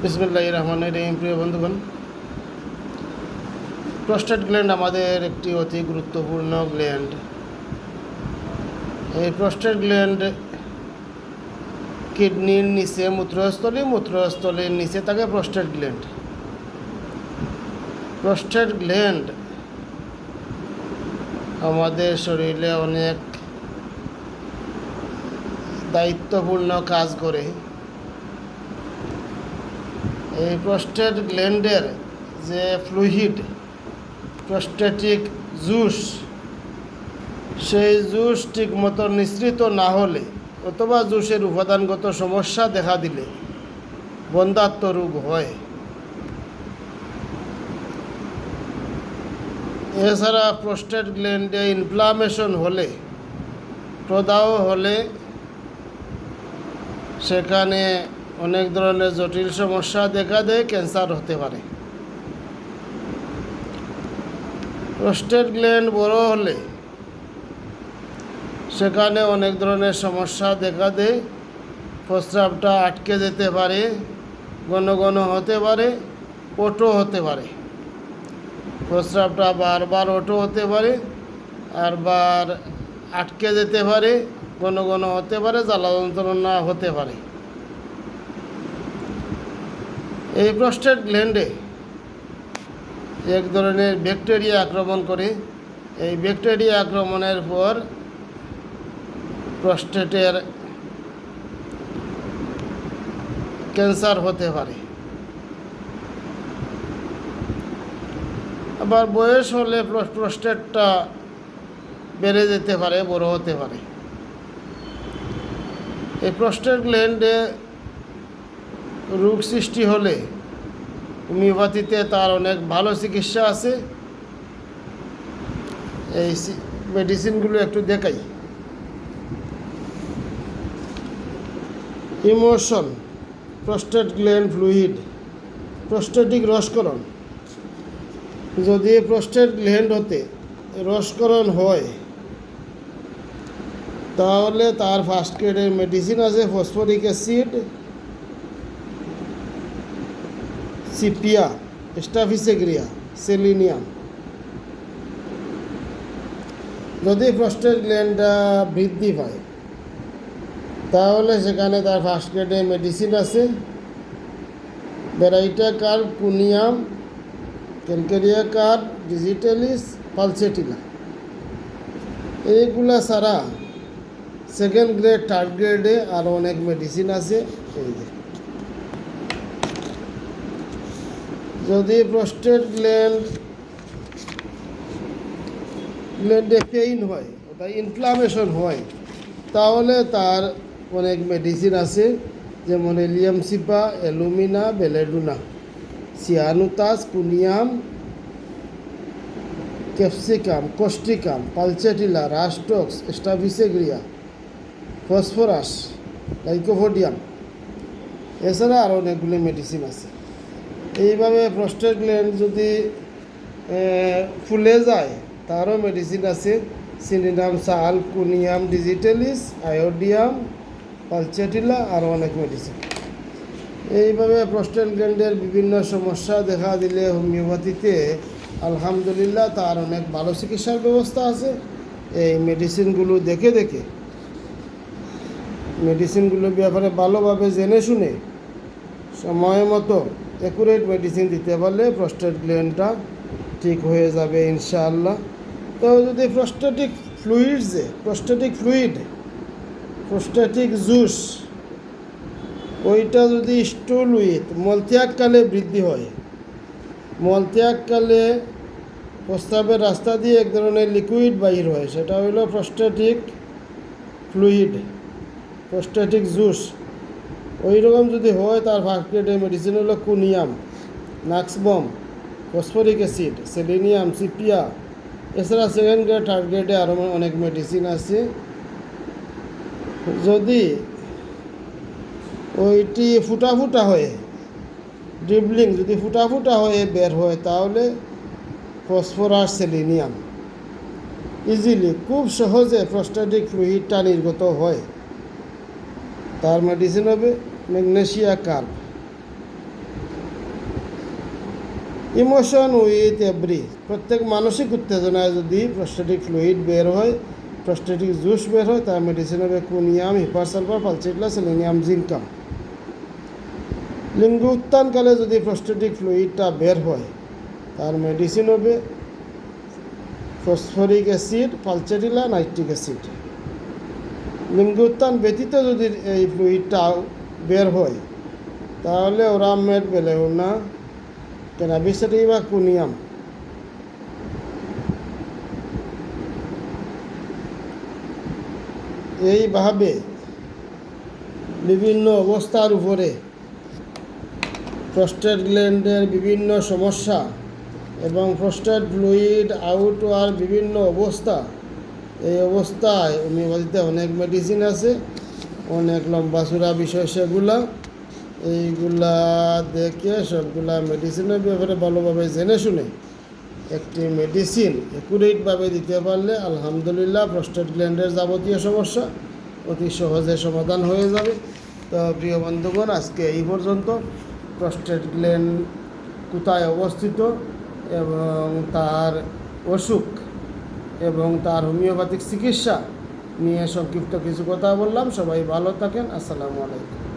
বিসমিল্লাহির রহমানির রহিম। প্রিয় বন্ধুগণ, প্রস্টেট গ্ল্যান্ড আমাদের একটি অতি গুরুত্বপূর্ণ গ্ল্যান্ড। এই প্রস্টেট গ্ল্যান্ড কিডনির নিচে মূত্রস্থলীর নিচে থাকে প্রস্টেট গ্ল্যান্ড। প্রস্টেট গ্ল্যান্ড আমাদের শরীরে অনেক দায়িত্বপূর্ণ কাজ করে। এই প্রস্টেট গ্ল্যান্ডের যে ফ্লুইড, প্রস্টেটিক জুস, সেই জুস ঠিক মতো নিঃসৃত না হলে অথবা জুসের উপাদানগত সমস্যা দেখা দিলে বন্ধ্যাত্ব রোগ হয়। এছাড়া প্রস্টেট গ্ল্যান্ডে ইনফ্লামেশন হলে, প্রদাহ হলে সেখানে অনেক ধরনের জটিল সমস্যা দেখা দেয়, ক্যান্সার হতে পারে। প্রস্টেট গ্ল্যান্ড বড় হলে সেখানে অনেক ধরনের সমস্যা দেখা দেয়। প্রস্রাবটা আটকে যেতে পারে, ঘন ঘন হতে পারে, ওটো হতে পারে। প্রস্রাবটা বারবার ওটো হতে পারে, আর বার আটকে যেতে পারে, ঘন ঘন হতে পারে, জ্বালা যন্ত্রণা হতে পারে। এই প্রস্টেট গ্ল্যান্ডে এক ধরনের ব্যাকটেরিয়া আক্রমণ করে। এই ব্যাকটেরিয়া আক্রমণের পর প্রস্টেটের ক্যান্সার হতে পারে। আবার বয়স হলে প্রস্টেটটা বেড়ে যেতে পারে, বড় হতে পারে। এই প্রস্টেট গ্ল্যান্ডে রোগ সৃষ্টি হলে হোমিওপ্যাথিতে তার অনেক ভালো চিকিৎসা আছে। এই মেডিসিনগুলো একটু দেখাই। Emotion, prostate gland fluid, prostatic রসকরণ। যদি প্রস্টেট গ্ল্যান্ড হতে রসকরণ হয় তাহলে তার ফার্স্ট গ্রেডের মেডিসিন আছে phosphoric acid, sepia, staphysagria, selenium. যদি প্রস্টেট গ্ল্যান্ডটা বৃদ্ধি পায় তাহলে সেখানে তার ফার্স্ট গ্রেডের মেডিসিন আছে baryta carb, conium, calcarea carb, digitalis, pulsatilla. এইগুলা ছাড়া সেকেন্ড গ্রেড, থার্ড গ্রেডে আরও অনেক মেডিসিন আছে। এই যে যদি প্রস্টেট গ্ল্যান্ডে পেইন হয়, ওটা ইনফ্লামেশন হয়, তাহলে তার অনেক মেডিসিন আছে, যেমন allium cepa, alumina, belladonna, ceanothus, conium, capsicum, causticum, pulsatilla, rhus tox, staphysagria, phosphorus, lycopodium. এছাড়া আরও অনেকগুলি মেডিসিন আছে। এইভাবে প্রস্টেট গ্ল্যান্ড যদি ফুলে যায় তারও মেডিসিন আছে, সিলিনাম, সাল, কুনিয়াম, ডিজিটালিস, আয়োডিয়াম, পালচেটিলা, আরও অনেক মেডিসিন। এইভাবে প্রস্টেট গ্ল্যান্ডের বিভিন্ন সমস্যা দেখা দিলে হোমিওপ্যাথিতে আলহামদুলিল্লাহ তার অনেক ভালো চিকিৎসার ব্যবস্থা আছে। এই মেডিসিনগুলো দেখে মেডিসিনগুলোর ব্যাপারে ভালোভাবে জেনে শুনে সময় মতো অ্যাকুরেট মেডিসিন দিতে পারলে প্রস্টেট গ্ল্যান্ডটা ঠিক হয়ে যাবে ইনশাআল্লাহ। তো যদি প্রস্টেটিক প্রস্টেটিক জুস, ওইটা যদি স্টুল উইথ মলত্যাগকালে বৃদ্ধি হয়, মলত্যাগকালে প্রস্রাবের রাস্তা দিয়ে এক ধরনের লিকুইড বাহির হয়, সেটা হলো প্রস্টেটিক ফ্লুইড, প্রস্টেটিক জুস। ওই রকম যদি হয় তার ফার্স্ট গ্রেডের মেডিসিন হলো conium, nux vom, phosphoric acid, selenium, sepia. এছাড়া সেকেন্ড গ্রেড, থার্ড গ্রেডে আরও অনেক মেডিসিন আছে। যদি ওইটি ফুটা হয়ে ড্রিবলিং, যদি ফুটা হয়ে বের হয় তাহলে ফসফরাস, সেলিনিয়াম ইজিলি, খুব সহজে প্রস্টেটিক ফ্লুইডটা নির্গত হয়। তার মেডিসিন হবে magnesia carb. Emotion with every, প্রত্যেক মানসিক উত্তেজনায় যদি প্রস্টেটিক ফ্লুইড বের হয়, প্রস্টেটিক জুস বের হয়, তার মেডিসিন হবে কুনিয়াম, হিপারসালফার, পালচিটলা, সেলেনিয়াম, জিঙ্কাম। লিঙ্গ উত্থানকালে যদি প্রস্টেটিক ফ্লুইডটা বের হয়, তার মেডিসিন হবে ফসফরিক অ্যাসিড, পালচেটিলা, নাইট্রিক অ্যাসিড। লিঙ্গ উত্থান ব্যতীত যদি এই ফ্লুইডটা বের হয়, তাহলে ওরামেট, বেলেউনা, ক্যানাবিস স্যাটিভা, কুনিয়াম। এইভাবে বিভিন্ন অবস্থার উপরে প্রস্টেট গ্ল্যান্ডের বিভিন্ন সমস্যা এবং প্রস্টেট ফ্লুইড আউট হওয়ার বিভিন্ন অবস্থা, এই অবস্থায় হোমিওপ্যাথিতে অনেক মেডিসিন আছে, অনেক লম্বাচূড়া বিষয় সেগুলা। এইগুলা দেখে সবগুলা মেডিসিনের ব্যাপারে ভালোভাবে জেনে শুনে একটি মেডিসিন অ্যাকুরেটভাবে দিতে পারলে আলহামদুলিল্লাহ প্রস্টেট গ্ল্যান্ডের যাবতীয় সমস্যা অতি সহজে সমাধান হয়ে যাবে। তো প্রিয় বন্ধুগণ, আজকে এই পর্যন্ত প্রস্টেট গ্ল্যান্ড কোথায় অবস্থিত এবং তার অসুখ এবং তার হোমিওপ্যাথিক চিকিৎসা নিয়ে সংক্ষিপ্ত কিছু কথা বললাম। সবাই ভালো থাকেন। আসসালামু আলাইকুম।